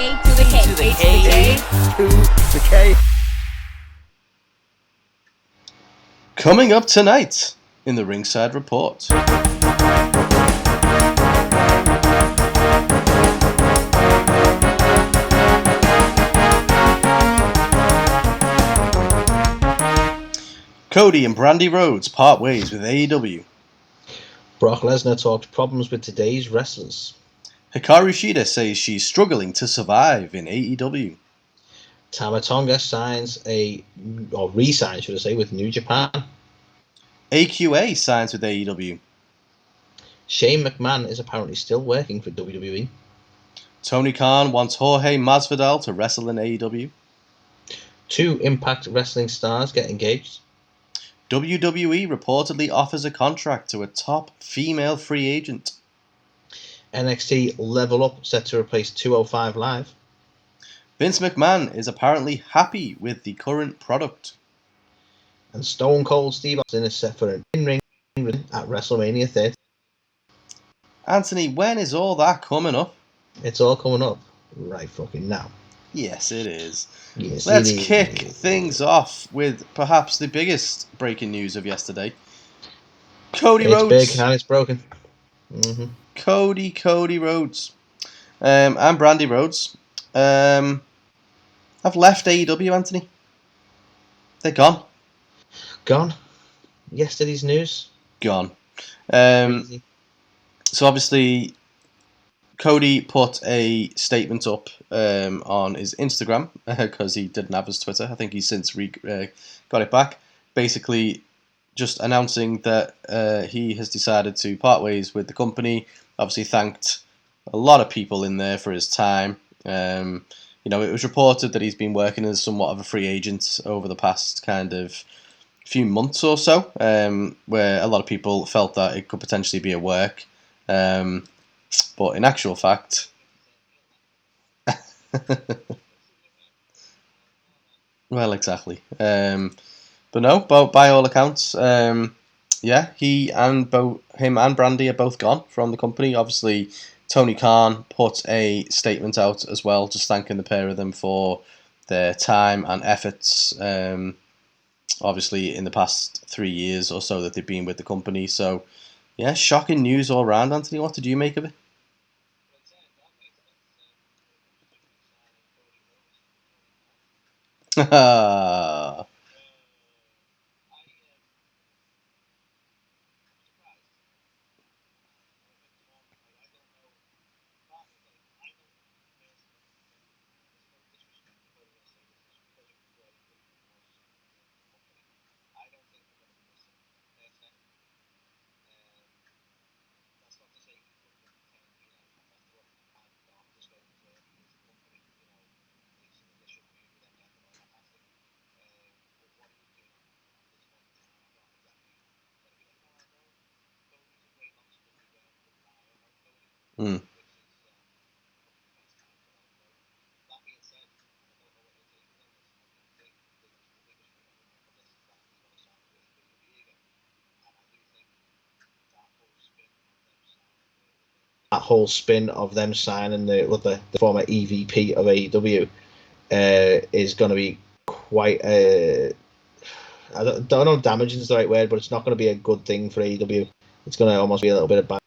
to the K. To the K. Coming up tonight in the Ringside Report. Cody and Brandy Rhodes part ways with AEW. Brock Lesnar talks problems with today's wrestlers. Hikaru Shida says she's struggling to survive in AEW. Tama Tonga re-signs, should I say, with New Japan. AQA signs with AEW. Shane McMahon is apparently still working for WWE. Tony Khan wants Jorge Masvidal to wrestle in AEW. 2 Impact Wrestling stars get engaged. WWE reportedly offers a contract to a top female free agent. NXT Level Up set to replace 205 Live. Vince McMahon is apparently happy with the current product. And Stone Cold Steve Austin is set for an in-ring at WrestleMania 30. Anthony, when is all that coming up? It's all coming up right fucking now. Yes, it is. Yes, Let's kick things off with perhaps the biggest breaking news of yesterday. Cody Rhodes. It's big and it's broken. Mm-hmm. Cody Rhodes and Brandy Rhodes have left AEW, Anthony. They're gone. Gone. Yesterday's news. Gone. So obviously, Cody put a statement up on his Instagram because he didn't have his Twitter. I think he's since got it back. Basically, just announcing that he has decided to part ways with the company. Obviously, thanked a lot of people in there for his time. It was reported that he's been working as somewhat of a free agent over the past kind of few months or so, where a lot of people felt that it could potentially be a work. But in actual fact, well, exactly. But no, by all accounts, him and Brandy are both gone from the company. Obviously, Tony Khan put a statement out as well, just thanking the pair of them for their time and efforts. Obviously, in the past 3 years or so that they've been with the company. So, yeah, shocking news all around. Anthony, what did you make of it? Mm. That whole spin of them signing the former EVP of AEW is going to be quite I don't know if damaging is the right word, but it's not going to be a good thing for AEW. It's going to almost be a little bit of bad.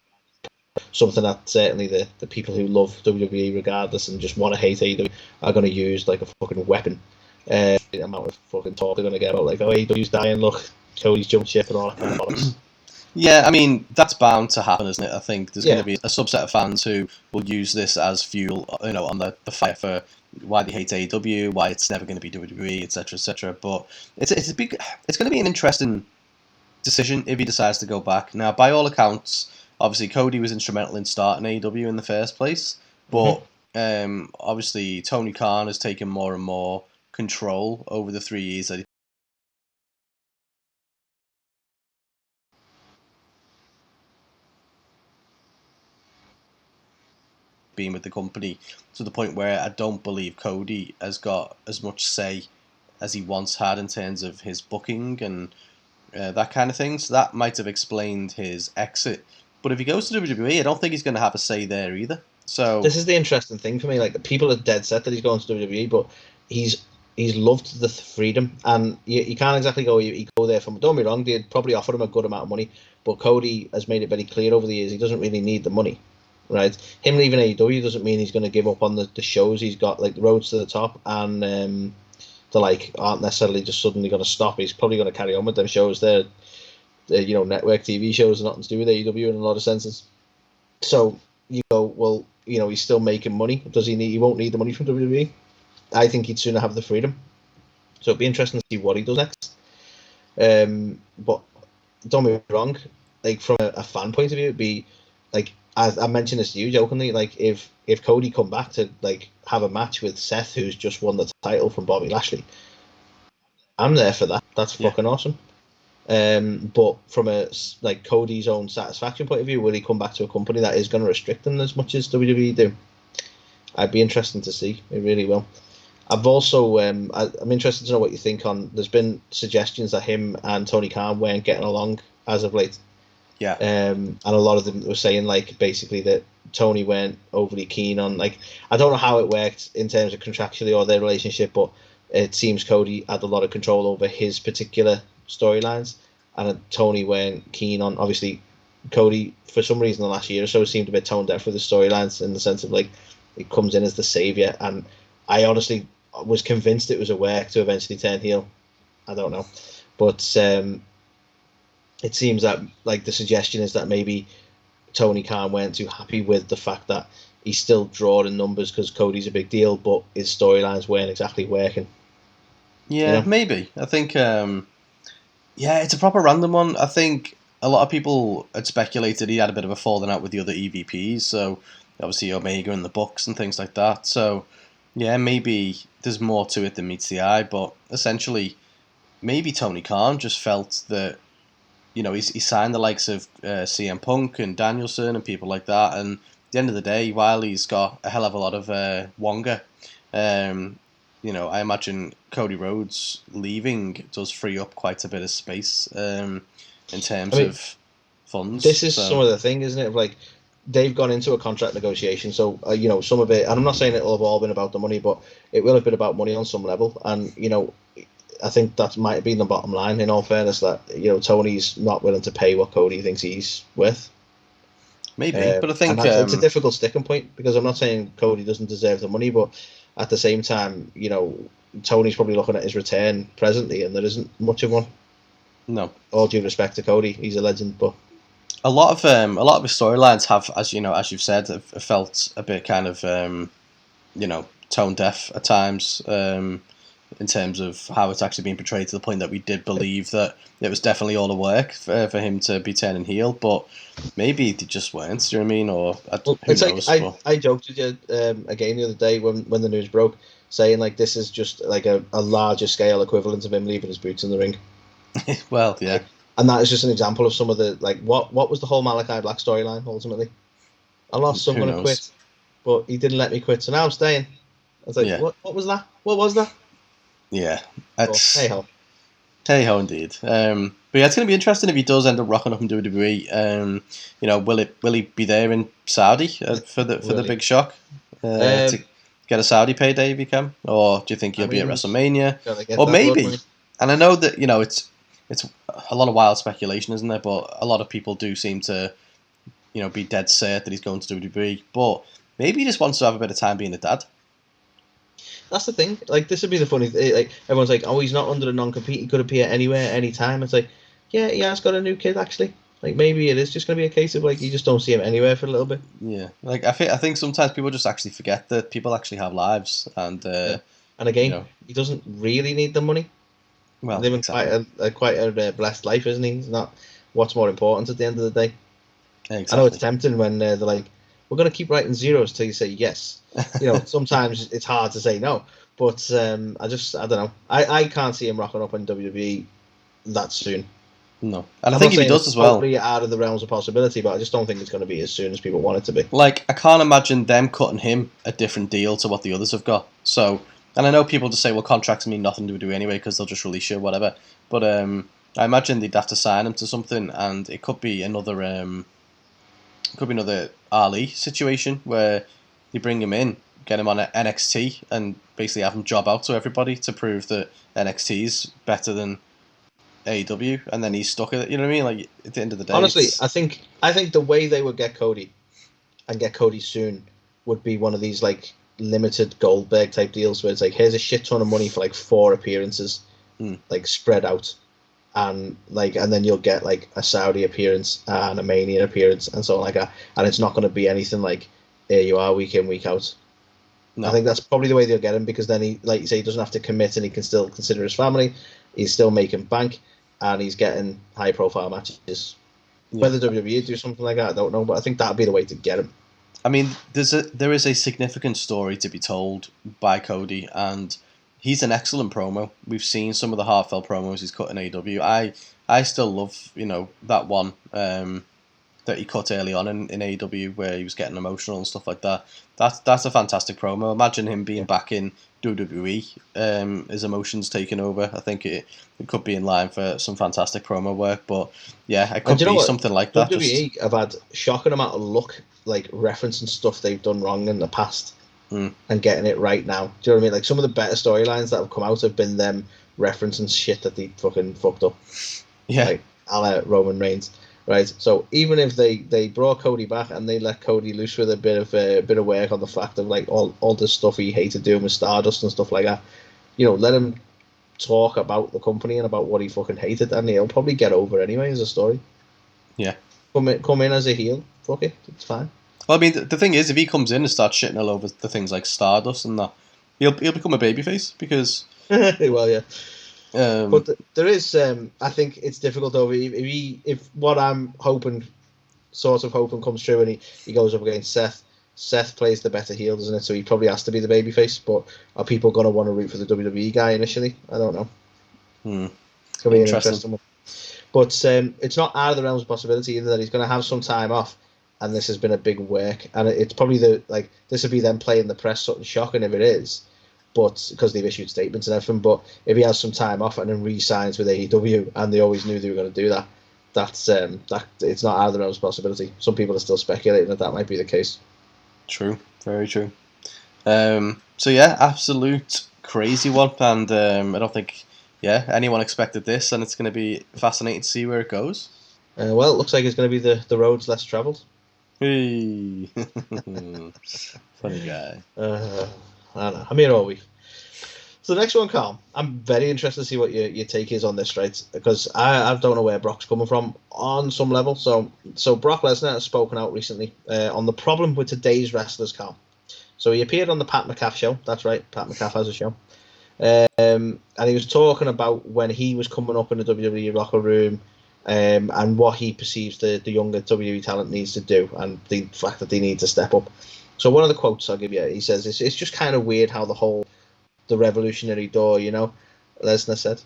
Something that certainly the people who love WWE regardless and just want to hate AEW are going to use like a fucking weapon. The amount of fucking talk they're going to get about like, oh, AEW's dying, look, Cody's jumped ship and all that kind of bollocks. Yeah, I mean, that's bound to happen, isn't it? I think there's going to be a subset of fans who will use this as fuel, on the fire for why they hate AEW, why it's never going to be WWE, etc., etc. But it's going to be an interesting decision if he decides to go back. Now, by all accounts, obviously Cody was instrumental in starting AEW in the first place, but obviously Tony Khan has taken more and more control over the 3 years that been with the company, to the point where I don't believe Cody has got as much say as he once had in terms of his booking and that kind of thing. So that might have explained his exit. But if he goes to WWE, I don't think he's going to have a say there either. So this is the interesting thing for me. Like, people are dead set that he's going to WWE, but he's loved the freedom, and you can't exactly go. You go there from. Don't be wrong, they'd probably offer him a good amount of money, but Cody has made it very clear over the years he doesn't really need the money, right? Him leaving AEW doesn't mean he's going to give up on the shows he's got, like the Roads to the Top, and the like aren't necessarily just suddenly going to stop. He's probably going to carry on with them shows. They're network TV shows, nothing to do with AEW in a lot of senses. So you go, well, he's still making money. Does he need? He won't need the money from WWE. I think he'd sooner have the freedom. So it'd be interesting to see what he does next. But don't be wrong. Like, from a fan point of view, it'd be like, I mentioned this to you jokingly. Like, if Cody come back to like have a match with Seth, who's just won the title from Bobby Lashley, I'm there for that. That's fucking awesome. But from a like Cody's own satisfaction point of view, will he come back to a company that is going to restrict him as much as WWE do? I'd be interested to see. It really will. I've also I'm interested to know what you think on. There's been suggestions that him and Tony Khan weren't getting along as of late. Yeah. And a lot of them were saying like basically that Tony weren't overly keen on, like, I don't know how it worked in terms of contractually or their relationship, but it seems Cody had a lot of control over his particular storylines, and Tony weren't keen on. Obviously, Cody, for some reason, the last year or so seemed a bit tone deaf with the storylines, in the sense of like it comes in as the savior, and I honestly was convinced it was a work to eventually turn heel. I don't know, but it seems that like the suggestion is that maybe Tony Khan weren't too happy with the fact that he's still drawing numbers because Cody's a big deal, but his storylines weren't exactly working. Yeah, maybe. I think, it's a proper random one. I think a lot of people had speculated he had a bit of a falling out with the other EVPs, so obviously Omega and the Bucks and things like that. So, yeah, maybe there's more to it than meets the eye, but essentially, maybe Tony Khan just felt that, he signed the likes of CM Punk and Danielson and people like that, and at the end of the day, while he's got a hell of a lot of Wonga, I imagine Cody Rhodes leaving does free up quite a bit of space in terms of funds. This is some of the thing, isn't it? Like, they've gone into a contract negotiation, so some of it, and I'm not saying it'll have all been about the money, but it will have been about money on some level, and I think that might have been the bottom line, in all fairness, that Tony's not willing to pay what Cody thinks he's worth. Maybe, but I think it's a difficult sticking point, because I'm not saying Cody doesn't deserve the money, but at the same time, Tony's probably looking at his return presently, and there isn't much of one. No. All due respect to Cody, he's a legend, but a lot of his storylines have, as you've said, have felt a bit kind of tone deaf at times. In terms of how it's actually been portrayed, to the point that we did believe that it was definitely all the work for him to be turning heel, but maybe they just weren't. Do you know what I mean? Or who knows? I joked with you again the other day when the news broke, saying like this is just like a larger scale equivalent of him leaving his boots in the ring. Well, yeah. And that is just an example of some of the, like, what was the whole Malachi Black storyline ultimately? I lost, so I'm going to quit, but he didn't let me quit, so now I'm staying. I was like, what was that? What was that? Yeah, hey ho. Hey ho, indeed. But yeah, it's going to be interesting if he does end up rocking up in WWE. Will he be there in Saudi for the big shock to get a Saudi payday if he can, or do you think he'll be at WrestleMania, or maybe? And I know that it's a lot of wild speculation, isn't there? But a lot of people do seem to be dead set that he's going to WWE. But maybe he just wants to have a bit of time being a dad. That's the thing. Like, this would be the funny thing. Like, everyone's like, oh, he's not under a non-compete. He could appear anywhere, anytime. It's like, yeah, he has got a new kid, actually. Like, maybe it is just going to be a case of, like, you just don't see him anywhere for a little bit. Yeah. Like, I think sometimes people just actually forget that people actually have lives. And again, he doesn't really need the money. Well, living exactly. quite a blessed life, isn't he? He's not what's more important at the end of the day. Exactly. I know it's tempting when they're like, we're going to keep writing zeros till you say yes. Sometimes it's hard to say no, but I don't know. I can't see him rocking up in WWE that soon. No, and I think if he does as well, totally out of the realms of possibility, but I just don't think it's going to be as soon as people want it to be. Like, I can't imagine them cutting him a different deal to what the others have got. So, and I know people just say, well, contracts mean nothing to do anyway because they'll just release you or whatever. But I imagine they'd have to sign him to something, and it could be another Could be another Ali situation where you bring him in, get him on NXT, and basically have him job out to everybody to prove that NXT is better than AEW, and then he's stuck at it. You know what I mean? Like at the end of the day, Honestly, I think the way they would get Cody and get Cody soon would be one of these like limited Goldberg type deals where it's like, here's a shit ton of money for like 4 appearances, like spread out, and then you'll get like a Saudi appearance and a Mania appearance and so on like that, and it's not going to be anything like, here you are week in week out. No. I think that's probably the way they'll get him, because then he, like you say, he doesn't have to commit and he can still consider his family. He's still making bank and he's getting high profile matches. Yeah. Whether WWE do something like that, I don't know, but I think that'd be the way to get him. I mean, there is a significant story to be told by Cody, and he's an excellent promo. We've seen some of the heartfelt promos he's cut in AEW. I still love, that one that he cut early on in AEW where he was getting emotional and stuff like that. That's a fantastic promo. Imagine him being back in WWE, his emotions taking over. I think it could be in line for some fantastic promo work. But yeah, it could be something like that. WWE have had shocking amount of luck, like referencing stuff they've done wrong in the past and getting it right now. Do you know what I mean? Like some of the better storylines that have come out have been them referencing shit that they fucking fucked up. Yeah, like a la Roman Reigns. Right, so even if they brought Cody back and they let Cody loose with a bit of work on the fact of like all the stuff he hated doing with Stardust and stuff like that, let him talk about the company and about what he fucking hated, and he'll probably get over anyway as a story. Yeah, come in as a heel, fuck it, it's fine. Well, I mean, the thing is, if he comes in and starts shitting all over the things like Stardust and that, he'll become a babyface because. Well, yeah. But there is, I think it's difficult though. If what I'm hoping comes true, and he goes up against Seth. Seth plays the better heel, doesn't it? So he probably has to be the babyface. But are people going to want to root for the WWE guy initially? I don't know. It's going to be an interesting one. But it's not out of the realms of possibility either that he's going to have some time off, and this has been a big work, and it's probably this would be them playing the press something shocking if it is. But because they've issued statements and everything, but if he has some time off and then re-signs with AEW, and they always knew they were going to do that, that's it's not out of the realms of possibility. Some people are still speculating that might be the case. True, very true. So yeah, absolute crazy one, and I don't think anyone expected this, and it's going to be fascinating to see where it goes. Well, it looks like it's going to be the roads less travelled. Hey, funny guy. I don't know. I'm here all week. So the next one, Carl, I'm very interested to see what your take is on this, right? Because I don't know where Brock's coming from on some level. So Brock Lesnar has spoken out recently on the problem with today's wrestlers, Carl. So he appeared on the Pat McAfee show. That's right, Pat McAfee has a show. And he was talking about when he was coming up in the WWE locker room and what he perceives the younger WWE talent needs to do and the fact that they need to step up. So one of the quotes I'll give you, he says, it's just kind of weird how the revolutionary door, Lesnar said.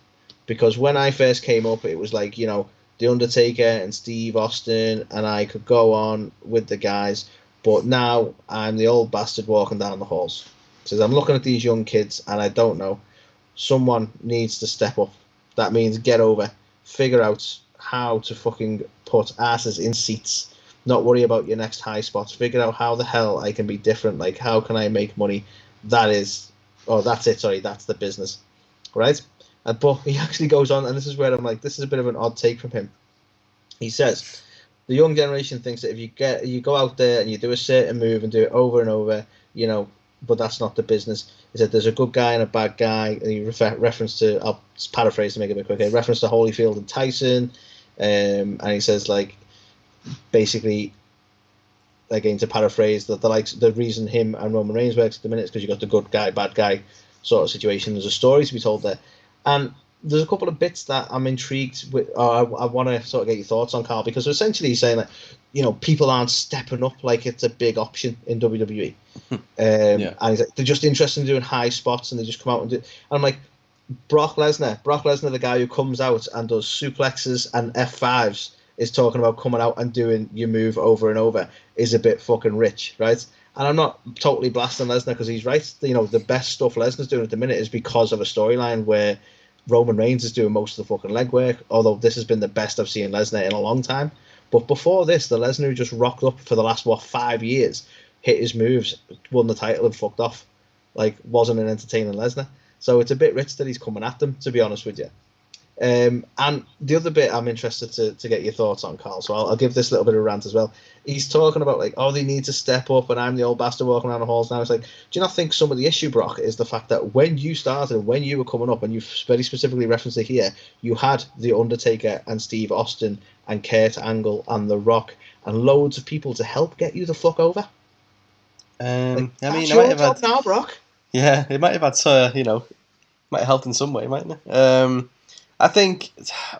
Because when I first came up, it was like, The Undertaker and Steve Austin, and I could go on with the guys. But now I'm the old bastard walking down the halls. He says, I'm looking at these young kids, and I don't know. Someone needs to step up. That means get over. Figure out how to fucking put asses in seats. Not worry about your next high spots. Figure out how the hell I can be different. Like, how can I make money? That's it. Sorry, that's the business, right? But he actually goes on, and this is where I'm like, this is a bit of an odd take from him. He says, the young generation thinks that if you go out there and you do a certain move and do it over and over, but that's not the business. He said there's a good guy and a bad guy. And he reference to, I'll paraphrase to make it a bit quicker, reference to Holyfield and Tyson, and he says like, basically, again to paraphrase, that the reason him and Roman Reigns works at the minute is because you got the good guy, bad guy sort of situation. There's a story to be told there, and there's a couple of bits that I'm intrigued with. I want to sort of get your thoughts on, Carl, because essentially he's saying that people aren't stepping up like it's a big option in WWE, and he's like, they're just interested in doing high spots and they just come out and do. And I'm like, Brock Lesnar, the guy who comes out and does suplexes and F5s. Is talking about coming out and doing your move over and over is a bit fucking rich, right? And I'm not totally blasting Lesnar because he's right. The best stuff Lesnar's doing at the minute is because of a storyline where Roman Reigns is doing most of the fucking legwork, although this has been the best I've seen Lesnar in a long time. But before this, the Lesnar who just rocked up for the last 5 years, hit his moves, won the title, and fucked off. Like, wasn't an entertaining Lesnar. So it's a bit rich that he's coming at them, to be honest with you. And the other bit I'm interested to get your thoughts on, Carl, so I'll give this little bit of a rant as well. He's talking about, like, they need to step up, and I'm the old bastard walking around the halls now. It's like, do you not think some of the issue, Brock, is the fact that when you started, when you were coming up, and you've very specifically referenced it here, you had The Undertaker and Steve Austin and Kurt Angle and The Rock and loads of people to help get you the fuck over? I mean, that's it your might have job had, now, Brock. yeah, it might have had, might have helped in some way, mightn't it? I think,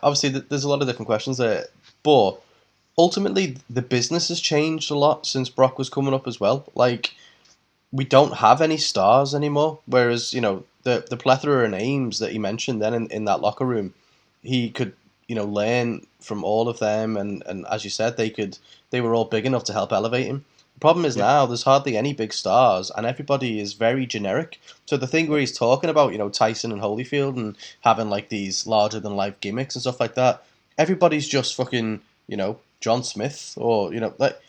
obviously, there's a lot of different questions there, but ultimately, the business has changed a lot since Brock was coming up as well. Like, we don't have any stars anymore, whereas, the plethora of names that he mentioned then in that locker room, he could, learn from all of them, and as you said, they were all big enough to help elevate him. The problem is now there's hardly any big stars, and everybody is very generic. So the thing where he's talking about, Tyson and Holyfield and having like these larger than life gimmicks and stuff like that, everybody's just fucking, John Smith or, like,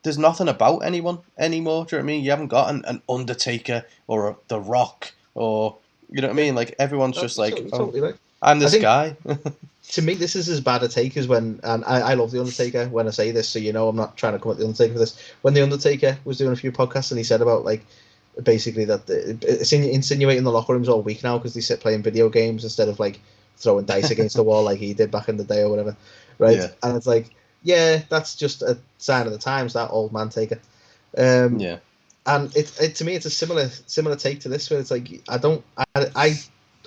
there's nothing about anyone anymore. Do you know what I mean? You haven't got an Undertaker or The Rock or, you know what I mean? Like, everyone's just like, totally right. I'm this guy. To me, this is as bad a take as when, and I love The Undertaker when I say this, so I'm not trying to come at The Undertaker for this. When The Undertaker was doing a few podcasts and he said about, like, basically that it's insinuating the locker rooms all week now because they sit playing video games instead of, like, throwing dice against the wall like he did back in the day or whatever, right? Yeah. And it's like, yeah, that's just a sign of the times, that old man taker. And it to me, it's a similar take to this, where it's like,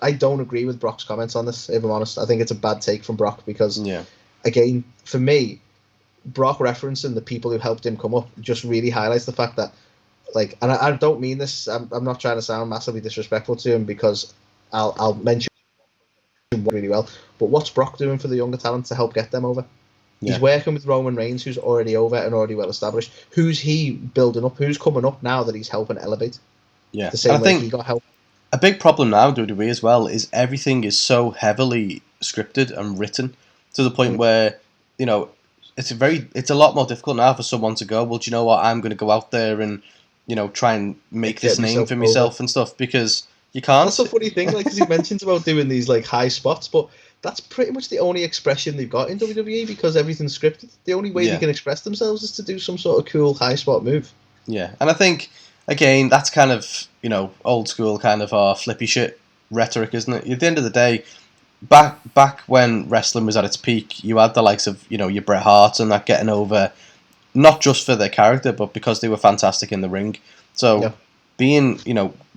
I don't agree with Brock's comments on this, if I'm honest. I think it's a bad take from Brock because, again, for me, Brock referencing the people who helped him come up just really highlights the fact that, like, and I don't mean this, I'm not trying to sound massively disrespectful to him because I'll mention him really well, but what's Brock doing for the younger talent to help get them over? He's working with Roman Reigns, who's already over and already well established. Who's he building up? Who's coming up now that he's helping elevate? Yeah, the same way he got help. A big problem now, WWE as well, is everything is so heavily scripted and written to the point where, it's a lot more difficult now for someone to go, well, do you know what, I'm going to go out there and, try and make this name for myself and stuff, because you can't. That's a funny thing, like, because he mentions about doing these, like, high spots, but that's pretty much the only expression they've got in WWE because everything's scripted. The only way they can express themselves is to do some sort of cool high spot move. Yeah, and I think, again, that's kind of, old school kind of flippy shit rhetoric, isn't it? At the end of the day, back when wrestling was at its peak, you had the likes of, your Bret Hart and that getting over, not just for their character, but because they were fantastic in the ring. So being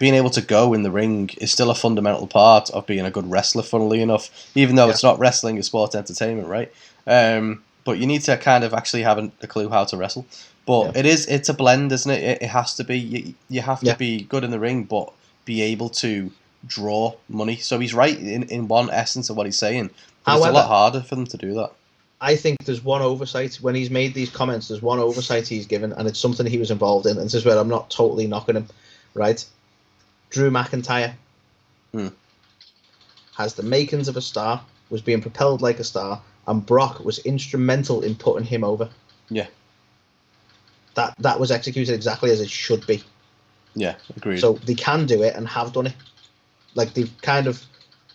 able to go in the ring is still a fundamental part of being a good wrestler, funnily enough, even though it's not wrestling, it's sports entertainment, right? But you need to kind of actually have a clue how to wrestle. But it's a blend, isn't it? It has to be. You have to be good in the ring, but be able to draw money. So he's right in one essence of what he's saying. But however, it's a lot harder for them to do that. I think there's one oversight when he's made these comments. There's one oversight he's given, and it's something he was involved in. And this is where I'm not totally knocking him, right? Drew McIntyre has the makings of a star, was being propelled like a star, and Brock was instrumental in putting him over. Yeah. That was executed exactly as it should be. Yeah, agreed. So they can do it and have done it. Like, they've kind of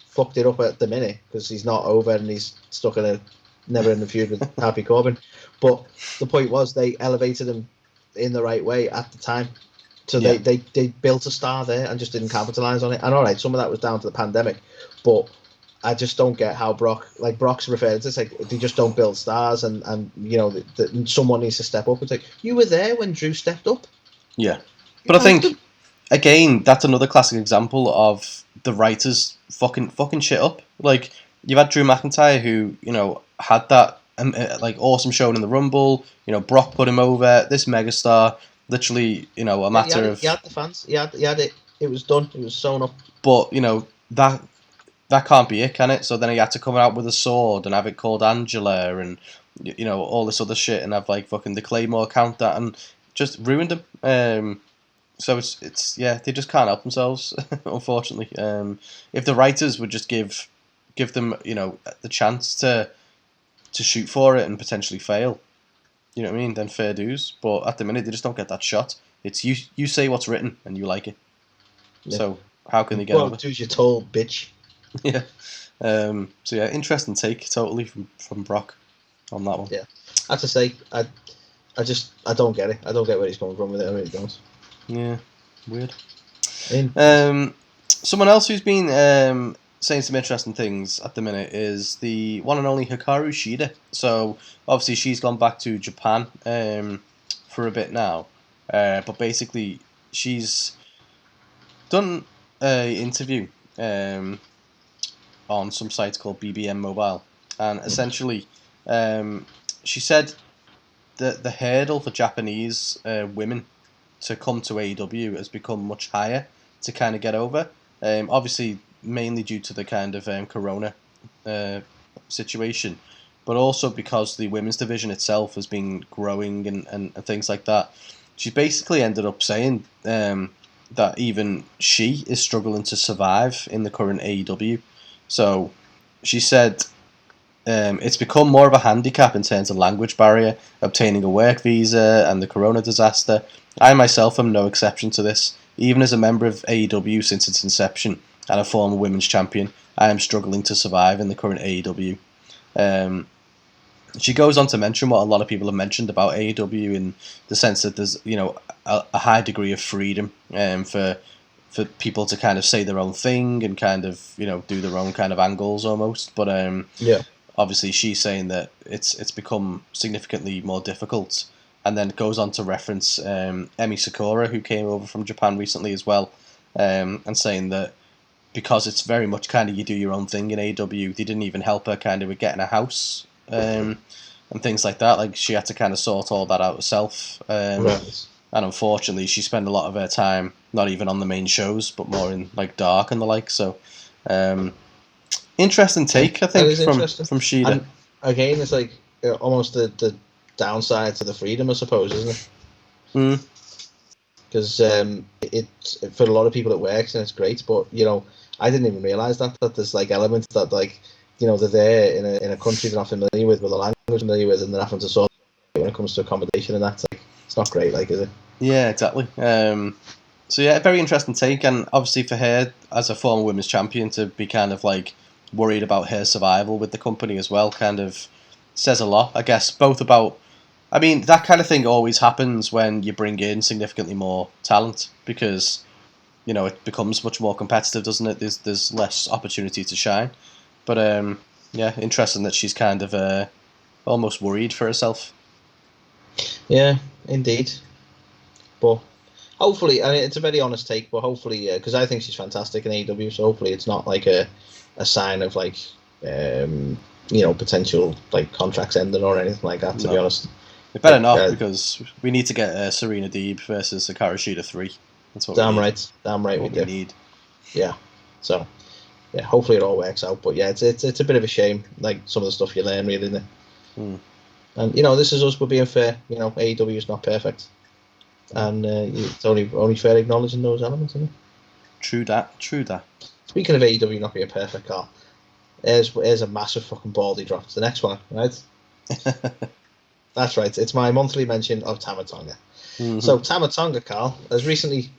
fucked it up at the minute because he's not over and he's stuck in a never-ending feud with Happy Corbin. But the point was they elevated him in the right way at the time. So they built a star there and just didn't capitalize on it. And all right, some of that was down to the pandemic, but I just don't get how Brock's referred to. It's like they just don't build stars, and someone needs to step up. It's like, you were there when Drew stepped up. Yeah, but I think again that's another classic example of the writers fucking shit up. Like, you've had Drew McIntyre who had that awesome showing in the Rumble. Brock put him over. This megastar, literally, a matter of. He had the fans. He had it. It was done. It was sewn up. But that can't be it, can it? So then he had to come out with a sword and have it called Angela and, all this other shit and have, like, fucking the Claymore count that and just ruined him. So it's they just can't help themselves, unfortunately. If the writers would just give them, the chance to to shoot for it and potentially fail. You know what I mean? Then fair dues. But at the minute, they just don't get that shot. It's you say what's written and you like it. Yeah. So how can they get Well, over? do as you're told, bitch. Yeah. So yeah, interesting take totally from Brock on that one. Yeah. I have to say, I don't get it. I don't get where he's coming from with it. I really don't. Yeah. Weird. In. Someone else who's been saying some interesting things at the minute is the one and only Hikaru Shida. So obviously she's gone back to Japan for a bit now, but basically she's done an interview on some site called BBM Mobile, and essentially she said that the hurdle for Japanese women to come to AEW has become much higher to kind of get over. Obviously, mainly due to the kind of Corona situation, but also because the women's division itself has been growing and things like that. She basically ended up saying that even she is struggling to survive in the current AEW. So she said it's become more of a handicap in terms of language barrier, obtaining a work visa, and the Corona disaster. I myself am no exception to this. Even as a member of AEW since its inception and a former women's champion, I am struggling to survive in the current AEW. She goes on to mention what a lot of people have mentioned about AEW in the sense that there's a high degree of freedom for people to kind of say their own thing and kind of do their own kind of angles almost. But obviously she's saying that it's become significantly more difficult. And then it goes on to reference Emi Sakura, who came over from Japan recently as well, and saying that because it's very much kind of you do your own thing in AEW, they didn't even help her kind of with getting a house and things like that. Like she had to kind of sort all that out herself. Right. And unfortunately, she spent a lot of her time not even on the main shows, but more in like Dark and the like. So interesting take, I think, from Shida. And again, it's like almost the downside to the freedom, I suppose, isn't it? Because it for a lot of people it works and it's great, but I didn't even realize that there's like elements that they're there in a country they're not familiar with a language familiar with, and they're having to sort when it comes to accommodation, and that's like it's not great, like, is it? Yeah, exactly. So yeah, a very interesting take, and obviously for her as a former women's champion to be kind of like worried about her survival with the company as well, kind of says a lot, I guess, both about. I mean, that kind of thing always happens when you bring in significantly more talent because, it becomes much more competitive, doesn't it? There's less opportunity to shine. But, yeah, interesting that she's kind of almost worried for herself. Yeah, indeed. But hopefully, I mean, it's a very honest take, but hopefully, because I think she's fantastic in AEW, so hopefully it's not like a sign of like, potential like contracts ending or anything like that, to be honest. It better not, because we need to get Serena Deeb versus Hikaru Shida 3. That's what damn we need. right. Damn right we need. Yeah. So, yeah, hopefully it all works out. But yeah, it's a bit of a shame, like some of the stuff you learn, really, isn't it? And this is us, we're being fair. AEW is not perfect, and it's only fair acknowledging those elements, isn't it? True that. Speaking of AEW not being perfect, Carl, here's a massive fucking baldy drop. It's the next one, right? That's right. It's my monthly mention of Tama Tonga. Mm-hmm. So Tama Tonga, Carl, has recently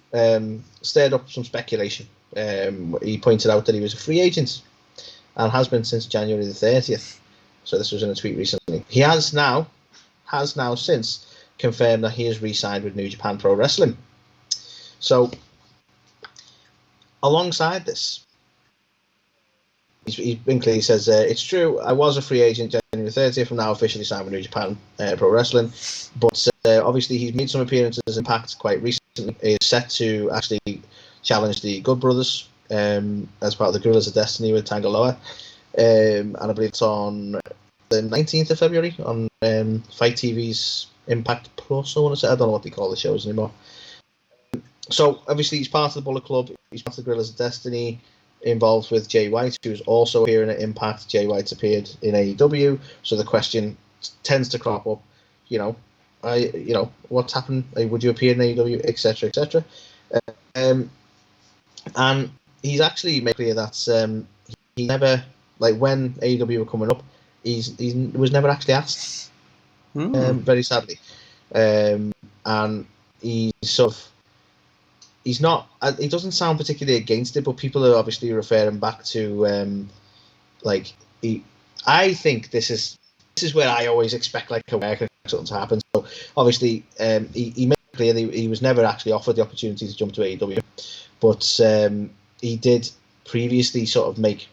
stirred up some speculation. He pointed out that he was a free agent and has been since January the 30th. So this was in a tweet recently. He has now since confirmed that he has re-signed with New Japan Pro Wrestling. So alongside this, he's been clear. He says, it's true, I was a free agent January 30th, I'm now officially signed with New Japan Pro Wrestling. But obviously he's made some appearances in Impact quite recently. He's set to actually challenge the Good Brothers as part of the Gorillas of Destiny with Tangaloa. And I believe it's on the 19th of February on Fight TV's Impact Plus, I want to say. I don't know what they call the shows anymore. So obviously he's part of the Bullet Club, he's part of the Gorillas of Destiny, involved with Jay White, who's also appearing at Impact. Jay White's appeared in AEW, so the question tends to crop up, what's happened? Would you appear in AEW, etc., etc. And he's actually made clear that he never, like when AEW were coming up, he was never actually asked. Very sadly, and he's sort of. He's not. He doesn't sound particularly against it, but people are obviously referring back to I think this is where I always expect like a work or something to happen. So obviously, he made it clear that he was never actually offered the opportunity to jump to AEW, but he did previously sort of make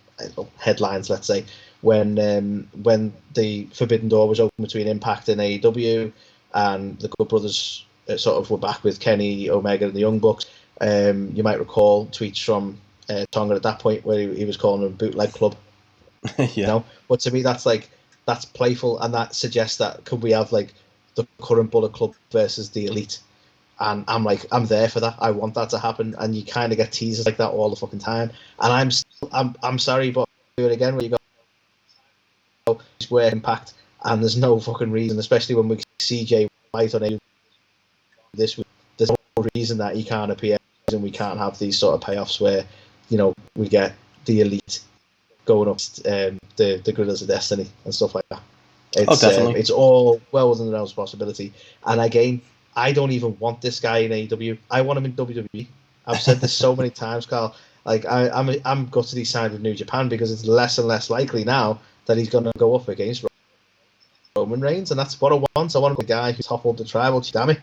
headlines, let's say, when the Forbidden Door was open between Impact and AEW, and the Good Brothers sort of were back with Kenny Omega and the Young Bucks. You might recall tweets from Tonga at that point where he was calling them a bootleg club. Yeah. You know? But to me, that's playful, and that suggests that could we have like the current Bullet Club versus the Elite, and I'm there for that. I want that to happen, and you kind of get teasers like that all the fucking time. And I'm sorry, but do it again where you go where Impact, and there's no fucking reason, especially when we see Jay White on this week. There's no reason that he can't appear, and we can't have these sort of payoffs where we get the Elite going up the Gorillas of Destiny and stuff like that. Definitely. It's all well within the realms of possibility. And again, I don't even want this guy in AEW. I want him in WWE. I've said this so many times, Carl. Like I'm gutted he signed with New Japan, because it's less and less likely now that he's going to go up against Roman Reigns, and that's what I want. I want the guy who toppled the Tribal Chief.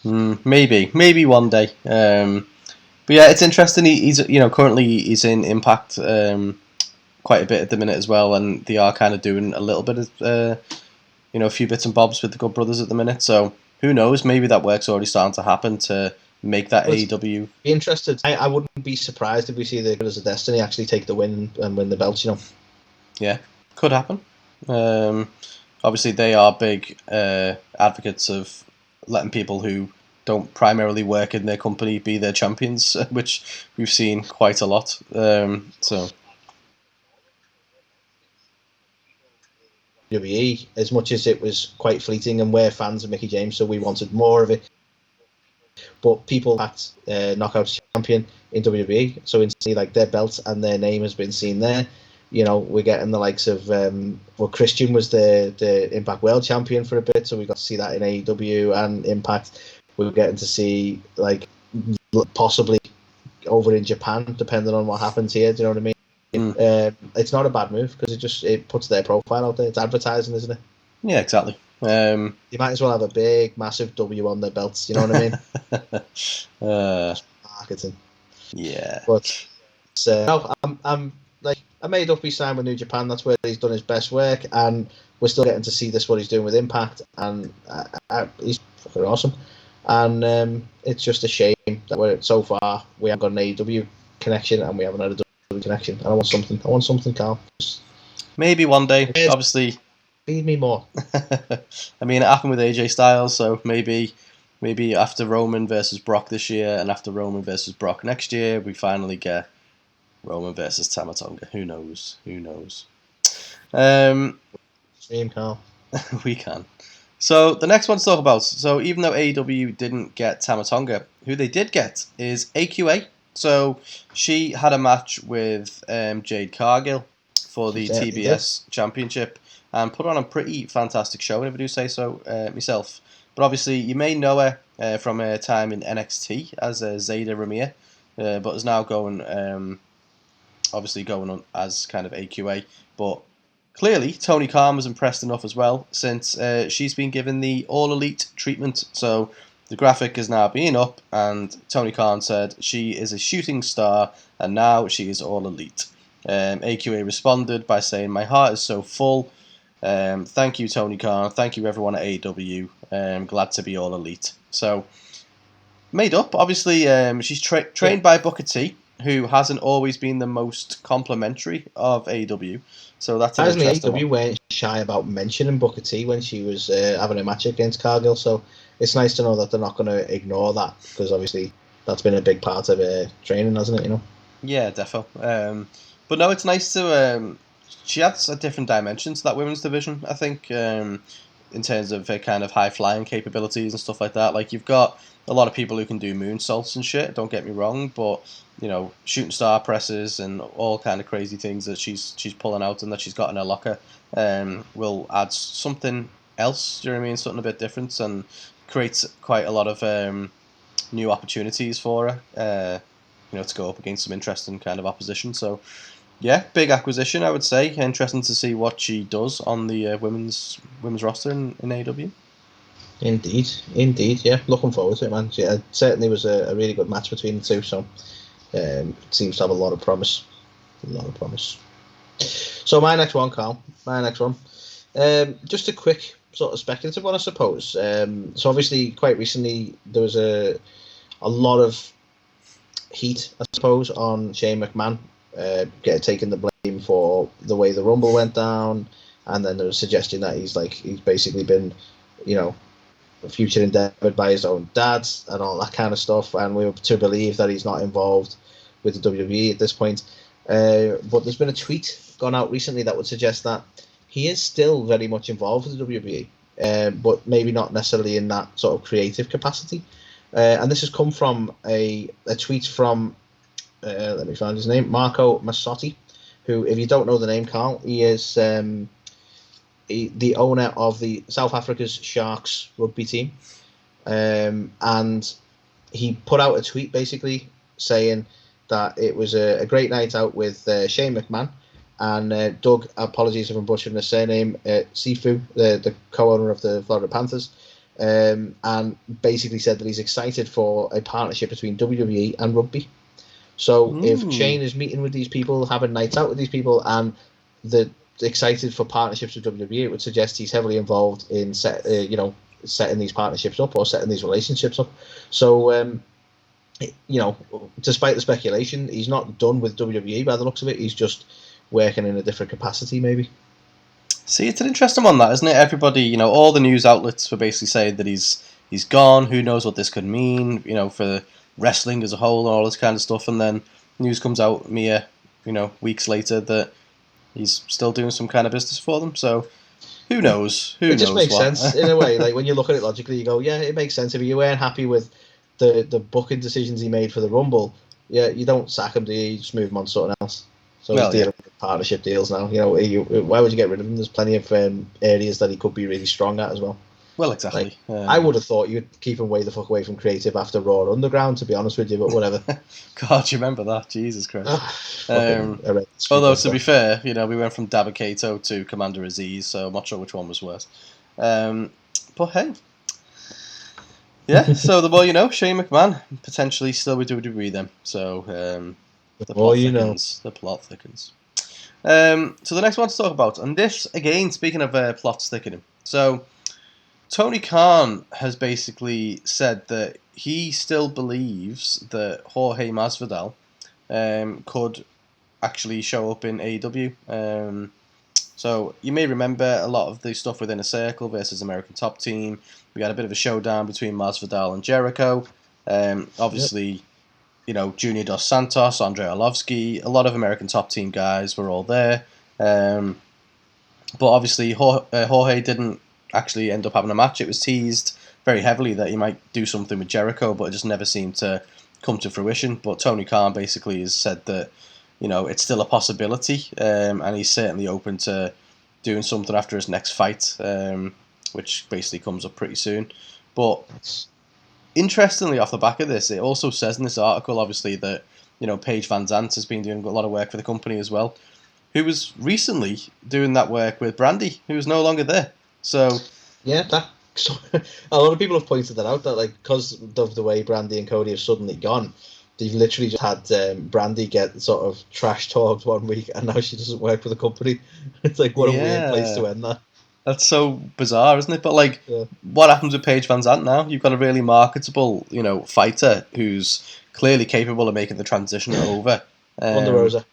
Maybe one day. But yeah, it's interesting. He's currently he's in Impact quite a bit at the minute as well, and they are kind of doing a little bit of a few bits and bobs with the Good Brothers at the minute. So who knows? Maybe that work's already starting to happen to make that AEW. Be interested. I wouldn't be surprised if we see the Gorillas of Destiny actually take the win and win the belts. Yeah, could happen. Obviously, they are big advocates of letting people who don't primarily work in their company be their champions, which we've seen quite a lot. So WWE, as much as it was quite fleeting, and we're fans of Mickey James, so we wanted more of it. But people at Knockout champion in WWE, so instantly like their belts and their name has been seen there. We're getting the likes of Christian was the Impact World Champion for a bit, so we got to see that in AEW and Impact. We're getting to see like possibly over in Japan, depending on what happens here. Do you know what I mean? It's not a bad move, because it puts their profile out there. It's advertising, isn't it? Yeah, exactly. You might as well have a big, massive W on their belts. You know what I mean? Marketing. Yeah. But no, I'm like, I made up. He signed with New Japan. That's where he's done his best work, and we're still getting to see what he's doing with Impact, and he's fucking awesome. And it's just a shame that so far we haven't got an AEW connection, and we haven't had a WWE connection. And I want something, Carl. Maybe one day. Obviously, feed me more. I mean, it happened with AJ Styles, so maybe after Roman versus Brock this year, and after Roman versus Brock next year, we finally get Roman versus Tama Tonga. Who knows? Stream, Carl. We can. So the next one to talk about. So even though AEW didn't get Tama Tonga, who they did get is AQA. So she had a match with Jade Cargill for the TBS Championship and put on a pretty fantastic show, if I do say so myself. But obviously you may know her from her time in NXT as Zayda Ramir, but is now going on as kind of AQA. But clearly, Tony Khan was impressed enough as well, since she's been given the All Elite treatment. So the graphic is now being up, and Tony Khan said she is a shooting star, and now she is All Elite. AQA responded by saying, "My heart is so full. Thank you, Tony Khan. Thank you, everyone at AEW. Glad to be All Elite." So, made up. Obviously, she's trained by Booker T, who hasn't always been the most complimentary of AEW. So that's an interesting AEW weren't shy about mentioning Booker T when she was having a match against Cargill. So it's nice to know that they're not going to ignore that, because obviously that's been a big part of her training, hasn't it? Yeah, defo. But no, it's nice to. She adds a different dimension to that women's division. I think in terms of kind of high flying capabilities and stuff like that. Like, you've got a lot of people who can do moonsaults and shit. Don't get me wrong, but shooting star presses and all kind of crazy things that she's pulling out and that she's got in her locker will add something else. Do you know what I mean? Something a bit different and creates quite a lot of new opportunities for her. To go up against some interesting kind of opposition. So, yeah, big acquisition, I would say. Interesting to see what she does on the women's roster in AEW. Indeed, yeah. Looking forward to it, man. Yeah, it certainly was a really good match between the two, so it seems to have a lot of promise. So my next one, Carl. Just a quick sort of speculative one, I suppose. So obviously, quite recently, there was a lot of heat, I suppose, on Shane McMahon taking the blame for the way the Rumble went down, and then there was a suggestion that he's basically been, future endeavoured by his own dad and all that kind of stuff, and we were to believe that he's not involved with the WWE at this point. But there's been a tweet gone out recently that would suggest that he is still very much involved with the WWE, but maybe not necessarily in that sort of creative capacity. And this has come from a tweet from, let me find his name, Marco Massotti, who, if you don't know the name, Carl, he is the owner of the South Africa's Sharks rugby team. And he put out a tweet basically saying that it was a great night out with Shane McMahon and Doug, apologies if I'm butchering the surname, Sifu, the co-owner of the Florida Panthers. And basically said that he's excited for a partnership between WWE and rugby. So if Shane is meeting with these people, having nights out with these people, and the excited for partnerships with WWE, it would suggest he's heavily involved in setting these partnerships up or setting these relationships up. So despite the speculation, he's not done with WWE by the looks of it. He's just working in a different capacity, maybe. See, it's an interesting one, that, isn't it? Everybody, all the news outlets were basically saying that he's gone. Who knows what this could mean, for wrestling as a whole and all this kind of stuff. And then news comes out mere, weeks later that he's still doing some kind of business for them. So who knows? It just makes sense in a way. Like, when you look at it logically, you go, yeah, it makes sense. If you weren't happy with the booking decisions he made for the Rumble, yeah, you don't sack him, do you? You just move him on to something else. So he's dealing with partnership deals now. Why would you get rid of him? There's plenty of areas that he could be really strong at as well. Well, exactly. I would have thought you'd keep him way the fuck away from creative after Raw Underground, to be honest with you, but whatever. God, you remember that? Jesus Christ. Although, to be fair, we went from Dabba-Kato to Commander Aziz, so I'm not sure which one was worse. But hey. Yeah, so the more you know, Shane McMahon, potentially still with WWE then. So, the plot thickens. So the next one to talk about, and this, again, speaking of plots thickening. So, Tony Khan has basically said that he still believes that Jorge Masvidal could actually show up in AEW. So you may remember a lot of the stuff within a circle versus American Top Team. We had a bit of a showdown between Masvidal and Jericho. Obviously, Junior Dos Santos, Andrei Arlovsky, a lot of American Top Team guys were all there. But obviously, Jorge didn't actually end up having a match. It was teased very heavily that he might do something with Jericho, but it just never seemed to come to fruition. But Tony Khan basically has said that, it's still a possibility, and he's certainly open to doing something after his next fight, which basically comes up pretty soon. But interestingly, off the back of this, it also says in this article, obviously, that Paige Van Zandt has been doing a lot of work for the company as well, who was recently doing that work with Brandy, who is no longer there. So yeah, a lot of people have pointed that out, that because of the way Brandy and Cody have suddenly gone, they've literally just had Brandy get sort of trash talked one week, and now she doesn't work for the company. It's what a weird place to end that. That's so bizarre, isn't it? But what happens with Paige Van Zandt now? You've got a really marketable, fighter who's clearly capable of making the transition over. Thunder Rosa.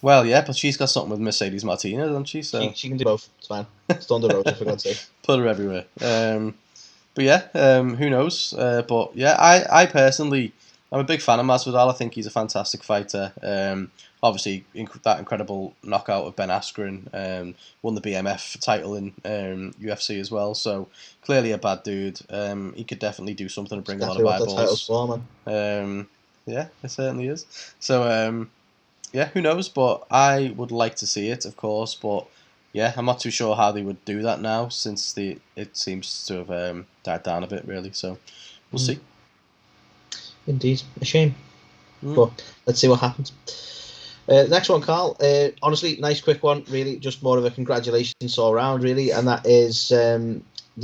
Well, yeah, but she's got something with Mercedes Martinez, hasn't she? So she can do both. It's fine. It's Thunder Rosa, for God's sake. Put her everywhere. But yeah, who knows? But yeah, I personally I'm a big fan of Masvidal. I think he's a fantastic fighter. Obviously, that incredible knockout of Ben Askren, won the BMF title in UFC as well. So clearly a bad dude. He could definitely do something to bring a lot of eyeballs. What the title's for, man. Yeah, it certainly is. So yeah, who knows? But I would like to see it, of course. But yeah, I'm not too sure how they would do that now, since it seems to have died down a bit, really. So we'll see. Indeed, a shame. But let's see what happens. Next one, Carl. Honestly, nice quick one. Really, just more of a congratulations all around, really, and that is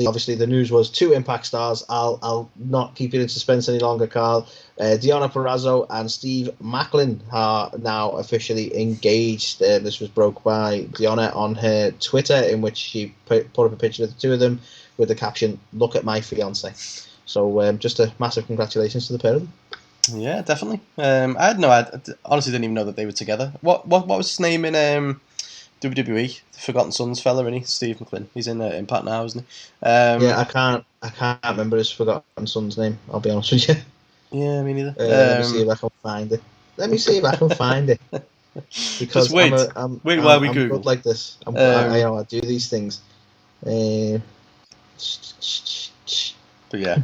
obviously the news was 2 Impact stars. I'll not keep it in suspense any longer, Carl. Deonna Purrazzo and Steve Macklin are now officially engaged. This was broke by Deonna on her Twitter, in which she put up a picture of the 2 of them with the caption, "Look at my fiance." So just a massive congratulations to the pair of them. Yeah, definitely. I honestly didn't even know that they were together. What was his name in WWE? The Forgotten Sons fella, isn't he? Steve Macklin. He's in Impact now, isn't he? Yeah, I can't remember his Forgotten Son's name. I'll be honest with you. Yeah, me neither. Let me see if I can find it. Because just wait. Wait while we Google. Good like this. I do these things. But yeah.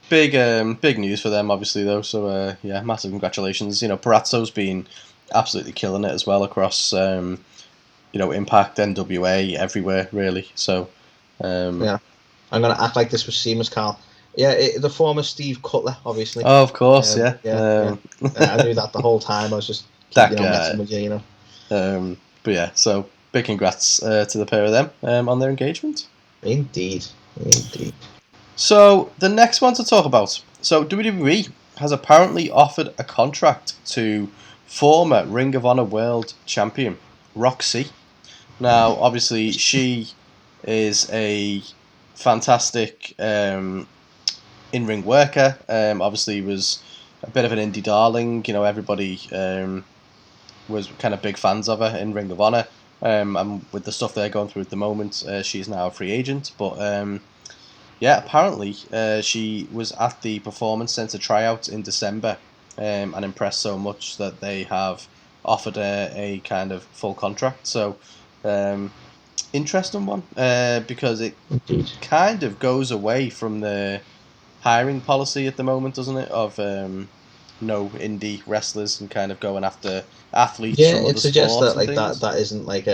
Big news for them, obviously, though. So yeah, massive congratulations. Purrazzo's been absolutely killing it as well across Impact, NWA, everywhere, really. So yeah, I'm gonna act like this was seamless, Carl. Yeah, the former Steve Cutler, obviously. Oh, of course, yeah. I knew that the whole time. I was just messing with you, But yeah, so big congrats to the pair of them on their engagement. Indeed. So, the next one to talk about. So, WWE has apparently offered a contract to former Ring of Honor World Champion, Rok-C. Now, obviously, she is a fantastic in-ring worker. Obviously, was a bit of an indie darling. Everybody was kind of big fans of her in Ring of Honor. And with the stuff they're going through at the moment, she's now a free agent. But yeah, apparently she was at the Performance Center tryout in December and impressed so much that they have offered her a kind of full contract. So, interesting one because it kind of goes away from the hiring policy at the moment, doesn't it? Of no indie wrestlers and kind of going after athletes. Yeah, from it other suggests sports that that isn't like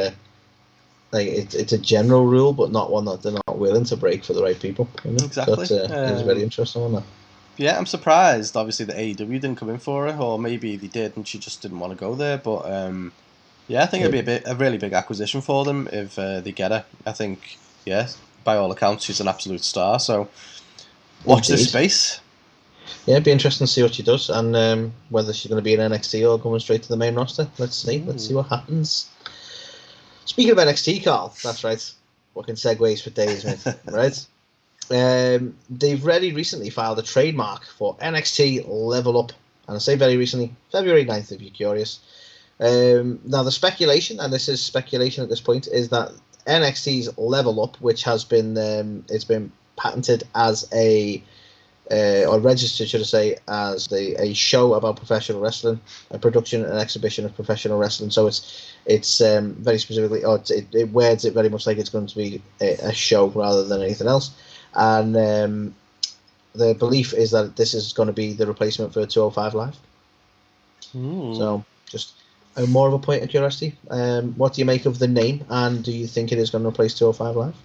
it's a general rule, but not one that they're not willing to break for the right people. Exactly. So it's very interesting on that. Yeah, I'm surprised. Obviously, the AEW didn't come in for her, or maybe they did and she just didn't want to go there. But yeah, I think it'd be a really big acquisition for them if they get her. I think, yeah, by all accounts, she's an absolute star. So watch this space. Yeah, it'd be interesting to see what she does and whether she's going to be in NXT or going straight to the main roster. Let's see. Let's see what happens. Speaking of NXT, Carl, that's right. Fucking segues for days, mate. Right? They've very recently filed a trademark for NXT Level Up. And I say very recently, February 9th, if you're curious. Now, the speculation, and this is speculation at this point, is that NXT's Level Up, which has been it's been patented as or registered, should I say, as a show about professional wrestling, a production and exhibition of professional wrestling. So it's very specifically, it words it very much like it's going to be a show rather than anything else. And the belief is that this is going to be the replacement for 205 Live. So just more of a point of curiosity. What do you make of the name, and do you think it is going to replace 205 Live?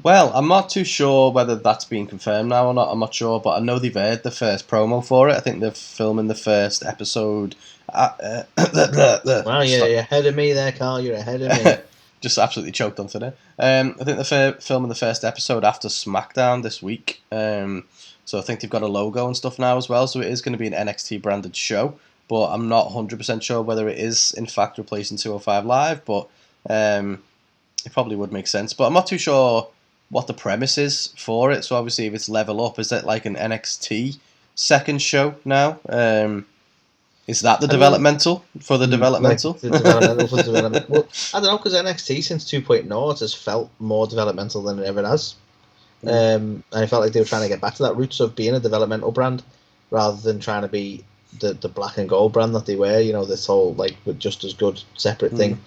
Well, I'm not too sure whether that's been confirmed now or not. I'm not sure, but I know they've aired the first promo for it. I think they're filming the first episode. Wow, you're ahead of me there, Carl. You're ahead of me. Just absolutely choked on today. I think they're filming the first episode after SmackDown this week. So I think they've got a logo and stuff now as well. So it is going to be an NXT branded show. But I'm not 100% sure whether it is in fact replacing 205 Live. But it probably would make sense. But I'm not too sure what the premise is for it. So obviously if it's Level Up, is that like an NXT second show now? Is that the developmental for the developmental? Like the developmental for the development. Well, I don't know, because NXT since 2.0 has felt more developmental than it ever has. And I felt like they were trying to get back to that roots of being a developmental brand. rather than trying to be the black and gold brand that they were. You know, this whole like with just as good separate thing.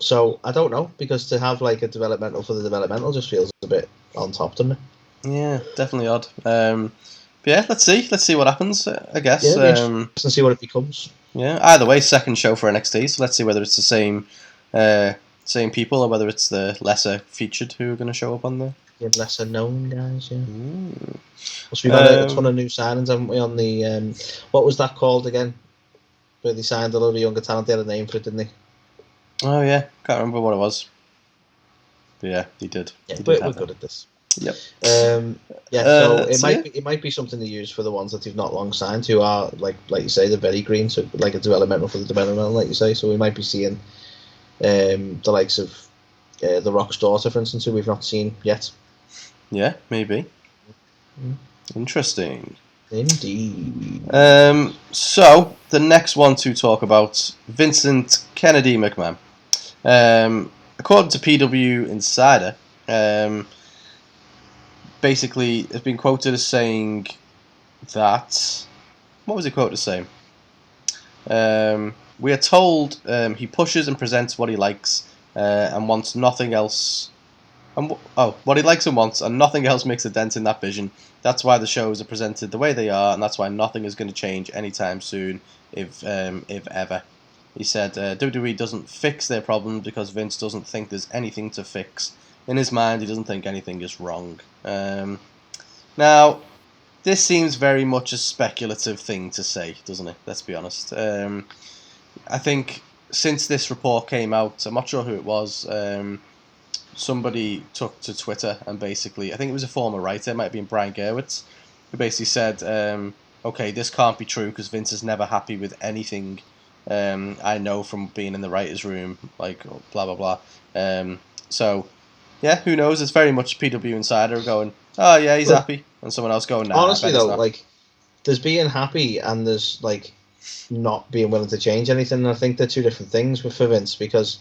So I don't know, because to have like a developmental for the developmental just feels a bit on top to me. Yeah, definitely odd. But yeah, let's see what happens. I guess. Yeah, interesting to see what it becomes. Yeah. Either way, second show for NXT. So let's see whether it's the same people or whether it's the lesser featured who are going to show up on there. Yeah, lesser known guys. Yeah. Mm. We've had a ton of new signings, haven't we? On the what was that called again? Where they signed a load of younger talent. They had a name for it, didn't they? Oh yeah, can't remember what it was. But yeah, he did. Yeah, he we're did good at this. Yep. So it might be something to use for the ones that you've not long signed, who are like you say, they're very green, so like a developmental for the developmental, like you say. So we might be seeing the likes of the Rock's daughter, for instance, who we've not seen yet. Yeah, maybe. Interesting. Indeed. So the next one to talk about, Vincent Kennedy McMahon. According to PW Insider, basically has been quoted as saying that, what was he quoted as saying? We are told he pushes and presents what he likes and wants nothing else. What he likes and wants, and nothing else makes a dent in that vision. That's why the shows are presented the way they are, and that's why nothing is going to change anytime soon, if ever. He said WWE doesn't fix their problems because Vince doesn't think there's anything to fix. In his mind, he doesn't think anything is wrong. Now, this seems very much a speculative thing to say, doesn't it? Let's be honest. I think since this report came out, I'm not sure who it was, somebody took to Twitter and basically, I think it was a former writer, it might have been Brian Gerwitz, who basically said, okay, this can't be true because Vince is never happy with anything. I know from being in the writer's room, like, blah, blah, blah. So, yeah, who knows? It's very much PW Insider going, oh, yeah, he's happy. And someone else going, nah, honestly, though, like, there's being happy and there's, like, not being willing to change anything. And I think they're two different things for Vince, because